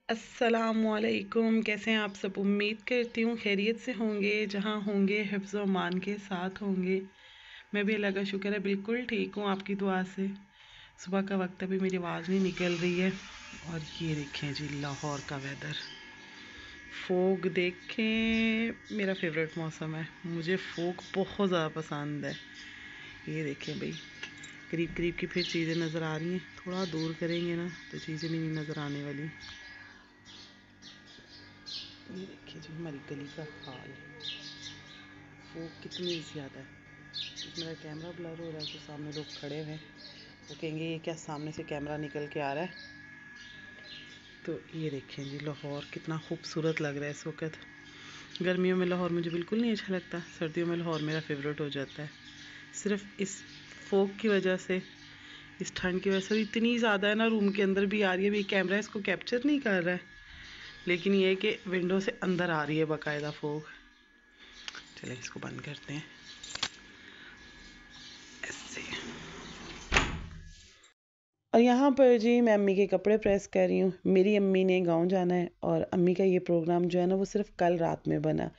अस्सलामुअलैकुम। कैसे हैं आप सब? उम्मीद करती हूँ खैरियत से होंगे। जहाँ होंगे हिफ्ज़ व अमान के साथ होंगे। मैं भी अल्लाह का शुक्र है बिल्कुल ठीक हूँ आपकी दुआ से। सुबह का वक्त अभी मेरी आवाज़ नहीं निकल रही है। और ये देखें जी लाहौर का वेदर, फोग देखें। मेरा फेवरेट मौसम है, मुझे फोग बहुत ज़्यादा पसंद है। ये देखें भाई, करीब करीब की फिर चीज़ें नज़र आ रही हैं। थोड़ा दूर करेंगे ना तो चीज़ें भी नहीं नज़र आने वाली। ये देखिए जी हमारी गली का हाल, वो कितनी ज़्यादा है। मेरा कैमरा ब्लर हो रहा है तो सामने लोग खड़े हैं, वो कहेंगे ये क्या सामने से कैमरा निकल के आ रहा है। तो ये देखें जी लाहौर कितना खूबसूरत लग रहा है इस वक्त। गर्मियों में लाहौर मुझे बिल्कुल नहीं अच्छा लगता, सर्दियों में लाहौर मेरा फेवरेट हो जाता है। सिर्फ इस फोग की वजह से, इस ठंड की वजह से इतनी ज़्यादा है ना, रूम के अंदर भी आ रही है। अभी कैमरा इसको कैप्चर नहीं कर रहा है, लेकिन ये है कि विंडो से अंदर आ रही है बाकायदा फोग। चलें इसको बंद करते हैं ऐसे। और यहाँ पर जी मैं अम्मी के कपड़े प्रेस कर रही हूँ। मेरी अम्मी ने गांव जाना है और अम्मी का ये प्रोग्राम जो है ना वो सिर्फ कल रात में बना।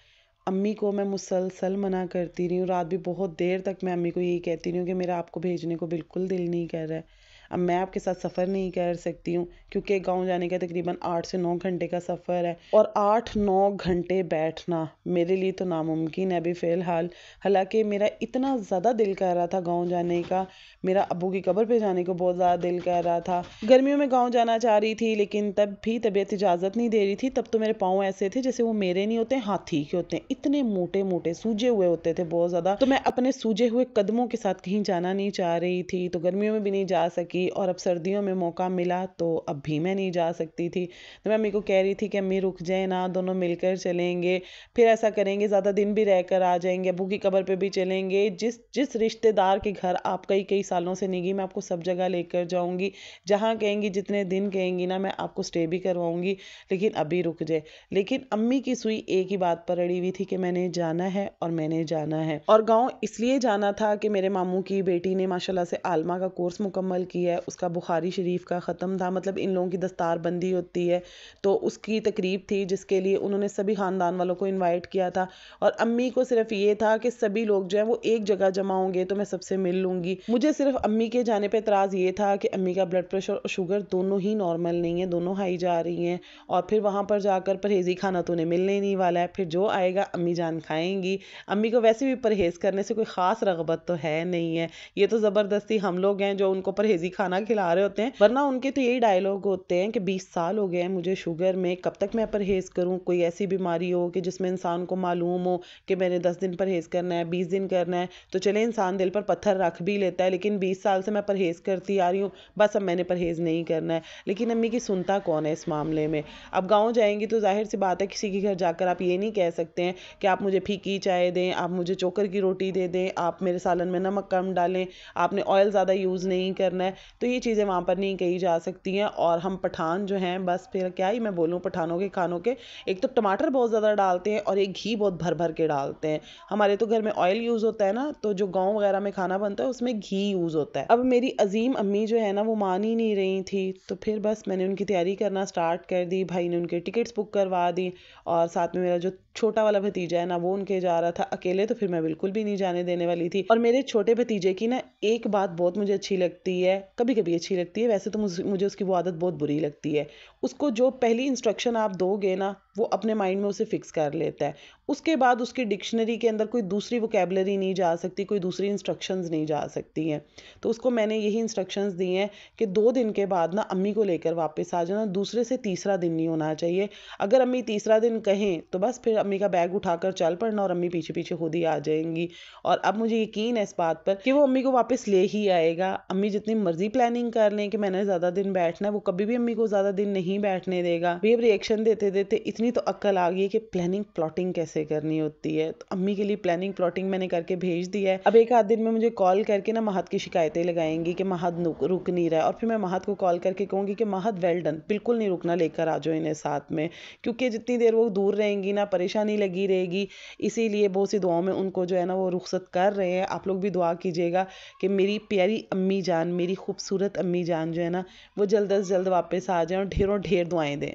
अम्मी को मैं मुसलसल मना करती रही हूँ, रात भी बहुत देर तक मैं अम्मी को यही कहती रही हूँ कि मेरा आपको भेजने को बिल्कुल दिल नहीं कर रहा है। अब मैं आपके साथ सफ़र नहीं कर सकती हूँ क्योंकि गांव जाने का तकरीबन 8 से 9 घंटे का सफ़र है और 8-9 घंटे बैठना मेरे लिए तो नामुमकिन है अभी फ़िलहाल। हालांकि मेरा इतना ज़्यादा दिल कर रहा था गांव जाने का, मेरा अब्बू की कब्र पे जाने को बहुत ज़्यादा दिल कर रहा था। गर्मियों में गांव जाना चाह रही थी लेकिन तब भी तबीयत इजाज़त नहीं दे रही थी। तब तो मेरे पाँव ऐसे थे जैसे वो मेरे नहीं होते, हाथी के होते हैं। इतने मोटे मोटे सूजे हुए होते थे बहुत ज़्यादा। तो मैं अपने सूजे हुए कदमों के साथ कहीं जाना नहीं चाह रही थी, तो गर्मियों में भी नहीं जा सकी और अब सर्दियों में मौका मिला तो अब भी मैं नहीं जा सकती थी। तो मैं अम्मी को कह रही थी कि अम्मी रुक जाए ना, दोनों मिलकर चलेंगे, फिर ऐसा करेंगे ज़्यादा दिन भी रह कर आ जाएंगे, अब्बू की कब्र पे भी चलेंगे। जिस जिस रिश्तेदार के घर आप कई कई सालों से नहीं गई, मैं आपको सब जगह लेकर जाऊंगी। जहाँ कहेंगी, जितने दिन कहेंगी ना, मैं आपको स्टे भी करवाऊंगी, लेकिन अभी रुक जाए। लेकिन अम्मी की सुई एक ही बात पर अड़ी हुई थी कि मैंने जाना है और मैंने जाना है। और गाँव इसलिए जाना था कि मेरे मामू की बेटी ने माशाल्लाह से आलमा का कोर्स मुकम्मल किया है, उसका बुखारी शरीफ का ख़त्म था। मतलब इन लोगों की दस्तार बंदी होती है, तो उसकी तकरीब थी जिसके लिए उन्होंने सभी ख़ानदान वालों को इन्वाइट किया था। और अम्मी को सिर्फ ये था कि सभी लोग जो है वो एक जगह जमा होंगे तो मैं सबसे मिल लूँगी। मुझे सिर्फ अम्मी के जाने पर एतराज़ ये था कि अम्मी का ब्लड प्रेशर और शुगर दोनों ही नॉर्मल नहीं है, दोनों हाई जा रही हैं। और फिर वहाँ पर जाकर परहेज़ी खाना तो उन्हें मिलने नहीं वाला है, फिर जो आएगा अम्मी जान खाएंगी। अम्मी को वैसे भी परहेज़ करने से कोई ख़ास रग़बत तो है नहीं है, ये तो ज़बरदस्ती हम लोग हैं जो उनको परहेज़ी खाना खिला रहे होते हैं। वरना उनके तो यही डायलॉग होते हैं कि 20 साल हो गए हैं मुझे शुगर में, कब तक मैं परहेज़ करूँ। कोई ऐसी बीमारी हो कि जिसमें इंसान को मालूम हो कि मैंने 10 दिन परहेज़ करना है, 20 दिन करना है, तो चले इंसान दिल पर पत्थर रख भी लेता है। लेकिन 20 साल से मैं परहेज़ करती आ रही हूँ, बस अब मैंने परहेज़ नहीं करना है। लेकिन अम्मी की सुनता कौन है इस मामले में। अब गाँव जाएंगी तो जाहिर सी बात है किसी के घर जाकर आप ये नहीं कह सकते हैं कि आप मुझे फीकी चाय दें, आप मुझे चोकर की रोटी दे दें, आप मेरे सालन में नमक कम डालें, आपने ऑयल ज़्यादा यूज़ नहीं करना है। तो ये चीज़ें वहाँ पर नहीं कही जा सकती हैं। और हम पठान जो हैं, बस फिर क्या ही मैं बोलूँ पठानों के खानों के, एक तो टमाटर बहुत ज़्यादा डालते हैं और एक घी बहुत भर भर के डालते हैं। हमारे तो घर में ऑयल यूज़ होता है ना, तो जो गाँव वगैरह में खाना बनता है उसमें घी यूज़ होता है। अब मेरी अजीम अम्मी जो है ना वो मान ही नहीं रही थी, तो फिर बस मैंने उनकी तैयारी करना स्टार्ट कर दी। भाई ने उनके टिकट्स बुक करवा दी और साथ में मेरा जो छोटा वाला भतीजा है ना वो उनके जा रहा था। अकेले तो फिर मैं बिल्कुल भी नहीं जाने देने वाली थी। और मेरे छोटे भतीजे की ना एक बात बहुत मुझे अच्छी लगती है, कभी कभी अच्छी लगती है, वैसे तो मुझे उसकी वो आदत बहुत बुरी लगती है। उसको जो पहली इंस्ट्रक्शन आप दोगे ना वो अपने माइंड में उसे फिक्स कर लेता है। उसके बाद उसकी डिक्शनरी के अंदर कोई दूसरी वोकेबलरी नहीं जा सकती, कोई दूसरी इंस्ट्रक्शंस नहीं जा सकती हैं। तो उसको मैंने यही इंस्ट्रक्शंस दी हैं कि 2 दिन के बाद ना अम्मी को लेकर वापस आ जाना, दूसरे से तीसरा दिन नहीं होना चाहिए। अगर अम्मी तीसरा दिन कहें तो बस फिर अम्मी का बैग उठाकर चल पड़ना और अम्मी पीछे पीछे खुद ही आ जाएंगी। और अब मुझे यकीन है इस बात पर कि वो अम्मी को वापस ले ही आएगा। अम्मी जितनी मर्जी प्लानिंग कर लें कि मैंने ज़्यादा दिन बैठना है, वो कभी भी अम्मी को ज़्यादा दिन नहीं बैठने देगा। वेव रिएक्शन देते देते इतनी तो अक्ल आ गई है कि प्लानिंग प्लॉटिंग कैसे करनी होती है। तो अम्मी के लिए प्लानिंग प्लॉटिंग मैंने करके भेज दिया है। अब एक आध दिन में मुझे कॉल करके ना महद की शिकायतें लगाएंगी कि महद रुक नहीं रहा है, और फिर मैं महद को कॉल करके कहूँगी कि महद वेल डन, बिल्कुल नहीं रुकना, लेकर आ जाओ इन्हें साथ में। क्योंकि जितनी देर वो दूर रहेंगी ना परेशानी लगी रहेगी। इसीलिए बहुत सी दुआओं में उनको जो है ना वो रुखसत कर रहे हैं। आप लोग भी दुआ कीजिएगा कि मेरी प्यारी अम्मी जान, मेरी खूबसूरत अम्मी जान जो है ना वो जल्द अज जल्द वापस आ जाए और ढेरों ढेर दुआएं दें।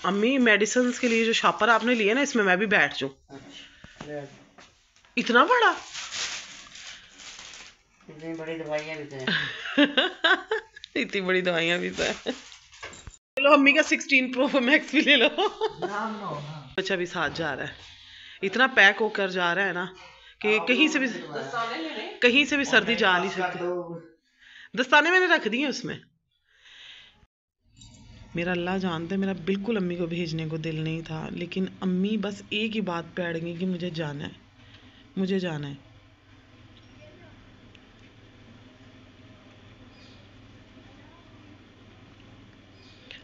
अम्मी मेडिसिन के लिए जो शॉपर आपने लिया ना, इसमें मैं भी बैठ जाऊं। इतना बड़ा? इतनी बड़ी दवाइयाँ भी तो हैं। इतनी बड़ी दवाइयाँ भी तो है। लो अम्मी का 16 प्रो मैक्स भी ले लो। बच्चा भी साथ जा रहा है, इतना पैक होकर जा रहा है ना कि कहीं से भी सर्दी जा नहीं सकती। दस्ताने मैंने रख दिए उसमें। मेरा अल्लाह जानता है, मेरा बिल्कुल अम्मी को भेजने को दिल नहीं था, लेकिन अम्मी बस एक ही बात पे अड़ गई कि मुझे जाना है, मुझे जाना है।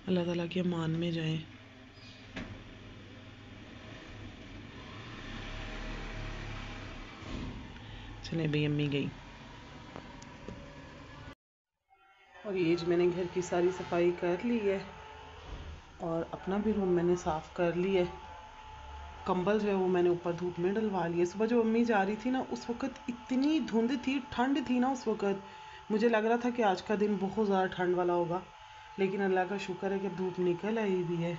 अल्लाह ताला की अमान में जाएं। चले भाई, अम्मी गई। और ये मैंने घर की सारी सफाई कर ली है और अपना भी रूम मैंने साफ़ कर लिया है। कंबल जो है वो मैंने ऊपर धूप में डलवा लिए। सुबह जो अम्मी जा रही थी ना, उस वक़्त इतनी धुंध थी, ठंड थी ना उस वक़्त, मुझे लग रहा था कि आज का दिन बहुत ज़्यादा ठंड वाला होगा, लेकिन अल्लाह का शुक्र है कि धूप निकल आई भी है।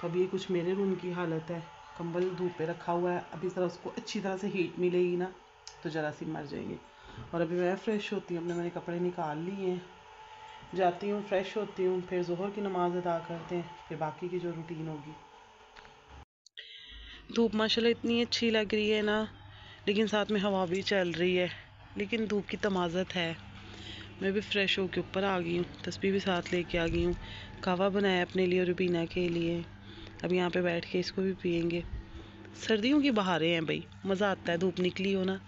तो अब ये कुछ मेरे रूम की हालत है, कंबल धूप पे रखा हुआ है, अभी ज़रा उसको अच्छी तरह से हीट मिलेगी ना तो ज़रा सी मर जाएंगे। और अभी मैं फ़्रेश होती हूँ, अपने मैंने कपड़े निकाल लिए हैं, जाती हूँ फ्रेश होती हूँ, फिर ज़ोहर की नमाज़ अदा करते हैं, फिर बाकी की जो रूटीन होगी। धूप माशाल्लाह इतनी अच्छी लग रही है ना, लेकिन साथ में हवा भी चल रही है, लेकिन धूप की तमाज़त है। मैं भी फ़्रेश होकर ऊपर आ गई हूँ, तस्बीह भी साथ लेके आ गई हूँ, कहवा बनाया अपने लिए और रुबीना के लिए। अब यहाँ पे बैठ के इसको भी पियेंगे। सर्दियों की बहारें हैं भाई, मज़ा आता है, धूप निकली हो ना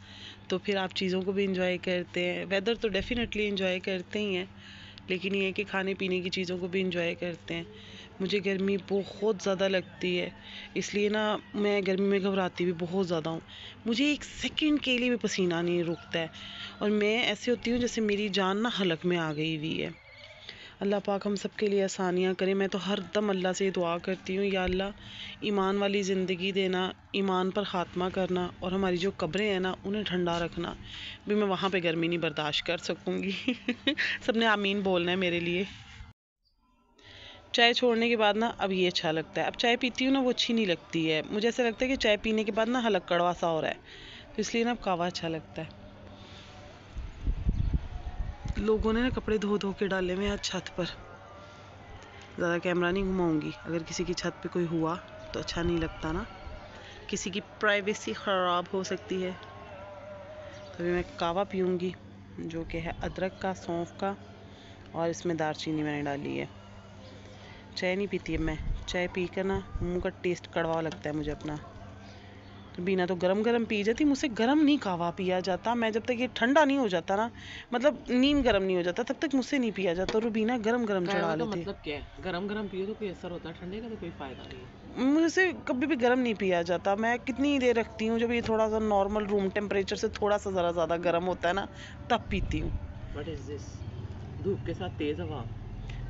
तो फिर आप चीज़ों को भी इंजॉय करते हैं। वेदर तो डेफिनेटली इंजॉय करते ही हैं, लेकिन ये है कि खाने पीने की चीज़ों को भी इंजॉय करते हैं। मुझे गर्मी बहुत ज़्यादा लगती है, इसलिए ना मैं गर्मी में घबराती भी बहुत ज़्यादा हूँ। मुझे एक सेकंड के लिए भी पसीना नहीं रुकता है और मैं ऐसी होती हूँ जैसे मेरी जान ना हलक में आ गई हुई है। अल्लाह पाक हम सब के लिए आसानियाँ करें। मैं तो हर दम अल्लाह से दुआ करती हूँ, या अल्लाह ईमान वाली ज़िंदगी देना, ईमान पर ख़ात्मा करना, और हमारी जो कब्रें हैं ना उन्हें ठंडा रखना। भी मैं वहाँ पे गर्मी नहीं बर्दाश्त कर सकूँगी। सबने आमीन बोलना है मेरे लिए। चाय छोड़ने के बाद ना अब ये अच्छा लगता है। अब चाय पीती हूँ ना वो अच्छी नहीं लगती है, मुझे ऐसा लगता है कि चाय पीने के बाद ना हलक कड़वा सा हो रहा है, तो इसलिए ना अब कहवा अच्छा लगता है। लोगों ने ना कपड़े धो धो के डाले हुए हैं छत पर। ज़्यादा कैमरा नहीं घुमाऊंगी, अगर किसी की छत पे कोई हुआ तो अच्छा नहीं लगता ना, किसी की प्राइवेसी ख़राब हो सकती है। तो अभी मैं कहवा पीऊँगी, जो कि है अदरक का, सौंफ का, और इसमें दालचीनी मैंने डाली है। चाय नहीं पीती है मैं, चाय पी कर ना मुँह का टेस्ट कड़वा लगता है मुझे अपना। तो बिना तो गरम गरम पी जाती, मुझसे गरम नहीं कहवा पिया जाता। मैं जब तक ये ठंडा नहीं हो जाता ना, मतलब नीम गरम नहीं हो जाता, तब तक मुझसे नहीं पिया जाता। और बिना गरम गरम चढ़ा लेती। मतलब क्या है, गरम गरम पियो तो कोई असर होता है, ठंडे का तो कोई फायदा नहीं है। मुझसे कभी भी गर्म नहीं पिया जाता। मैं कितनी देर रखती हूँ, जब ये थोड़ा सा नॉर्मल रूम टेम्परेचर से थोड़ा सा ज़रा ज़्यादा गर्म होता है ना, तब पीती हूँ। What is this? धूप के साथ तेज हवा।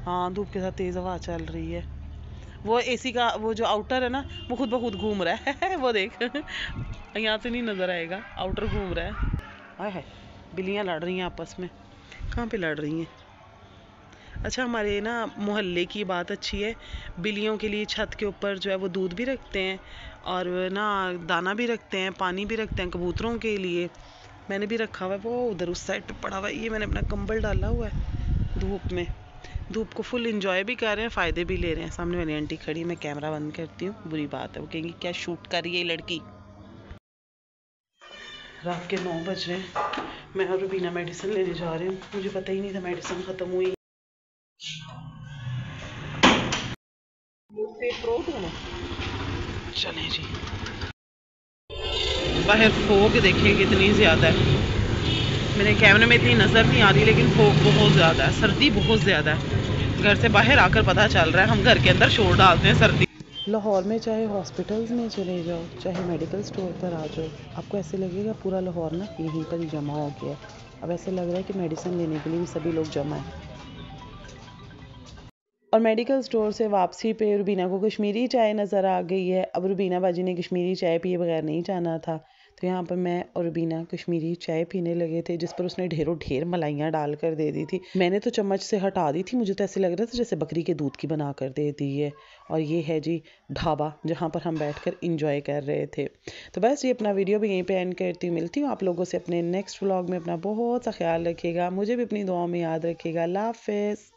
हाँ, धूप के साथ तेज़ हवा चल रही है। वो एसी का वो जो आउटर है ना, वो खुद ब खुद घूम रहा है। वो देख, यहाँ से नहीं नज़र आएगा, आउटर घूम रहा है। हाय हाय, बिल्लियाँ लड़ रही हैं आपस में। कहाँ पे लड़ रही हैं? अच्छा, हमारे ना मोहल्ले की बात अच्छी है, बिल्लियों के लिए छत के ऊपर जो है वो दूध भी रखते हैं और ना दाना भी रखते हैं, पानी भी रखते हैं कबूतरों के लिए। मैंने भी रखा हुआ है, वो उधर उस साइड पे पड़ा हुआ है। ये मैंने अपना कंबल डाला हुआ है धूप में, धूप को फुल इंजॉय भी कर रहे हैं, फ़ायदे भी ले रहे हैं। सामने वाली आंटी खड़ी, मैं कैमरा बंद करती हूँ, बुरी बात है, वो कहेंगी क्या शूट कर रही है ये लड़की। रात के 9 बज रहे हैं, मैं और रुबीना मेडिसिन लेने जा रही हूँ। मुझे पता ही नहीं था मेडिसिन ख़त्म हुई। चलें जी, बाहर फोग देखिए कितनी ज़्यादा है। मेरे कैमरे में इतनी नज़र नहीं आ रही, लेकिन फोग बहुत ज़्यादा है, सर्दी बहुत ज़्यादा है। घर से बाहर आकर पता चल रहा है, हम घर के अंदर शोर डालते हैं सर्दी। लाहौर में चाहे हॉस्पिटल्स में चले जाओ, चाहे मेडिकल स्टोर पर आ जाओ, आपको ऐसे लगेगा पूरा लाहौर ना यहीं पर ही जमा हो गया है। अब ऐसे लग रहा है कि मेडिसिन लेने के लिए भी सभी लोग जमा हैं। और मेडिकल स्टोर से वापसी पे रुबीना को कश्मीरी चाय नज़र आ गई है। अब रुबीना बाजी ने कश्मीरी चाय पिए बगैर नहीं जाना था, तो यहाँ पर मैं और रुबीना कश्मीरी चाय पीने लगे थे, जिस पर उसने ढेर मलाइयाँ डाल कर दे दी थी। मैंने तो चम्मच से हटा दी थी, मुझे तो ऐसे लग रहा था जैसे बकरी के दूध की बना कर दे दी है। और ये है जी ढाबा, जहाँ पर हम बैठकर इंजॉय कर रहे थे। तो बस ये अपना वीडियो भी यहीं पे एंड करती हूँ। मिलती हूँ आप लोगों से अपने नेक्स्ट व्लॉग में। अपना बहुत सा ख्याल रखिएगा, मुझे भी अपनी दुआओं में याद रखिएगा। अल्लाह हाफ़िज़।